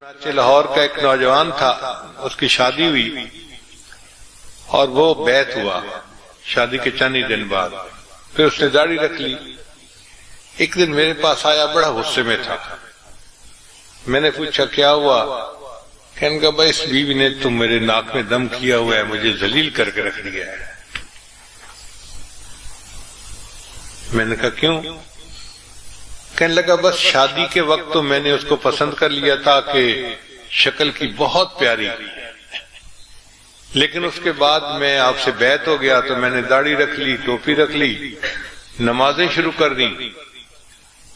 لاہور کا ایک نوجوان تھا، اس کی شادی ہوئی اور وہ بیعت ہوا شادی کے چند ہی دن بعد. پھر اس نے داڑھی رکھ لی. ایک دن میرے پاس آیا، بڑا غصے میں تھا. میں نے پوچھا کیا ہوا؟ کہنے کا بھائی اس بیوی نے تم میرے ناک میں دم کیا ہوا ہے، مجھے ذلیل کر کے رکھ دیا ہے. میں نے کہا کیوں؟ کہنے لگا بس شادی کے وقت تو میں نے اس کو پسند کر لیا تھا کہ شکل کی بہت پیاری، لیکن اس کے بعد میں آپ سے بیعت ہو گیا تو میں نے داڑھی رکھ لی، ٹوپی رکھ لی، نمازیں شروع کر دی،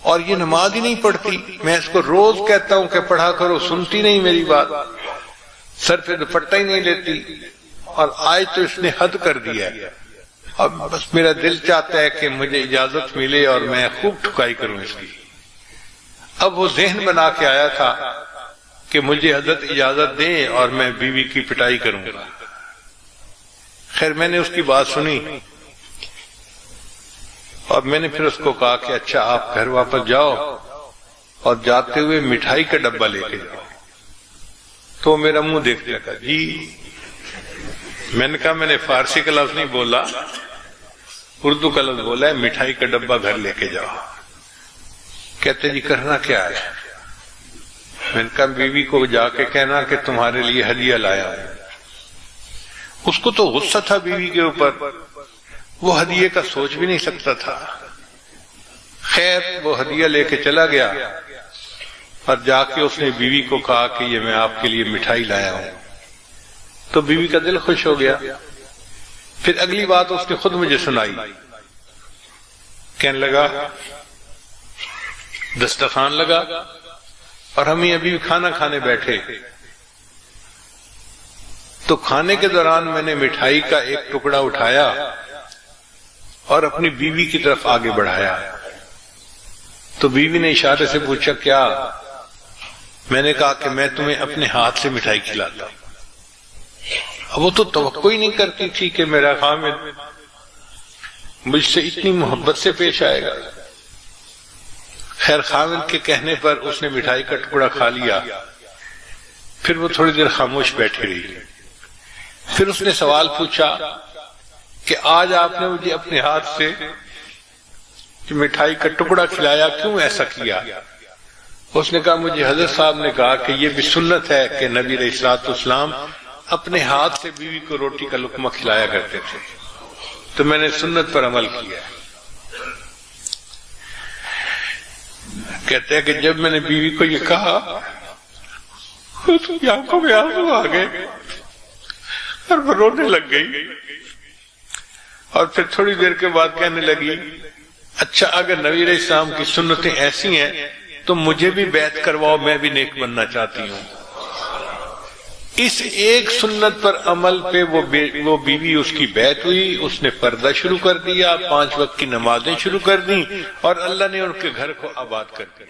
اور یہ نماز ہی نہیں پڑھتی. میں اس کو روز کہتا ہوں کہ پڑھا کرو، سنتی نہیں میری بات، سر پہ دوپٹہ ہی نہیں لیتی، اور آج تو اس نے حد کر دیا ہے. اب بس میرا دل چاہتا ہے کہ مجھے اجازت ملے اور میں خوب ٹھکائی کروں اس کی. اب وہ ذہن بنا کے آیا تھا کہ مجھے حضرت اجازت دیں اور میں بیوی کی پٹائی کروں گا. خیر میں نے اس کی بات سنی اور میں نے پھر اس کو کہا کہ اچھا آپ گھر واپس جاؤ اور جاتے ہوئے مٹھائی کا ڈبہ لے کے جاؤ. تو میرا منہ دیکھنے لگا. جی میں نے کہا میں نے فارسی کا لفظ نہیں بولا، اردو کا لفظ بولا ہے، مٹھائی کا ڈبہ گھر لے کے جاؤ. کہتے جی کرنا کیا ہے؟ میں نے کہا بیوی کو جا کے کہنا کہ تمہارے لیے ہدیہ لایا ہے. اس کو تو غصہ تھا بیوی کے اوپر، وہ ہدیے کا سوچ بھی نہیں سکتا تھا. خیر وہ ہدیہ لے کے چلا گیا اور جا کے اس نے بیوی کو کہا کہ یہ میں آپ کے لیے مٹھائی لایا ہوں. تو بیوی کا دل خوش ہو گیا. پھر اگلی بات اس نے خود مجھے سنائی. کہنے لگا دسترخوان لگا اور ہم ابھی کھانا کھانے بیٹھے، تو کھانے کے دوران میں نے مٹھائی کا ایک ٹکڑا اٹھایا اور اپنی بیوی کی طرف آگے بڑھایا. تو بیوی نے اشارے سے پوچھا کیا؟ میں نے کہا کہ میں تمہیں اپنے ہاتھ سے مٹھائی کھلاتا ہوں. اب وہ تو توقع ہی نہیں کرتی تھی کہ میرا خامد مجھ سے اتنی محبت سے پیش آئے گا. خیر خامد کے کہنے پر اس نے مٹھائی کا ٹکڑا کھا لیا. پھر وہ تھوڑی دیر خاموش بیٹھی رہی. پھر اس نے سوال پوچھا کہ آج آپ نے مجھے اپنے ہاتھ سے مٹھائی کا ٹکڑا کھلایا، کیوں ایسا کیا؟ اس نے کہا مجھے حضرت صاحب نے کہا کہ یہ بھی سنت ہے کہ نبی علیہ الصلوۃ والسلام اپنے ہاتھ سے بیوی کو روٹی کا لقمہ کھلایا کرتے تھے، تو میں نے سنت پر عمل کیا. کہتے ہیں کہ جب میں نے بیوی کو یہ کہا اس کی آنکھوں میں آنسو آ گئے اور وہ رونے لگ گئی. اور پھر تھوڑی دیر کے بعد کہنے لگی اچھا اگر نبی علیہ السلام کی سنتیں ایسی ہیں تو مجھے بھی بیعت کرواؤ، میں بھی نیک بننا چاہتی ہوں. اس ایک سنت پر عمل پہ وہ بیوی اس کی بیعت ہوئی، اس نے پردہ شروع کر دیا، 5 وقت کی نمازیں شروع کر دیں، اور اللہ نے ان کے گھر کو آباد کر دیا.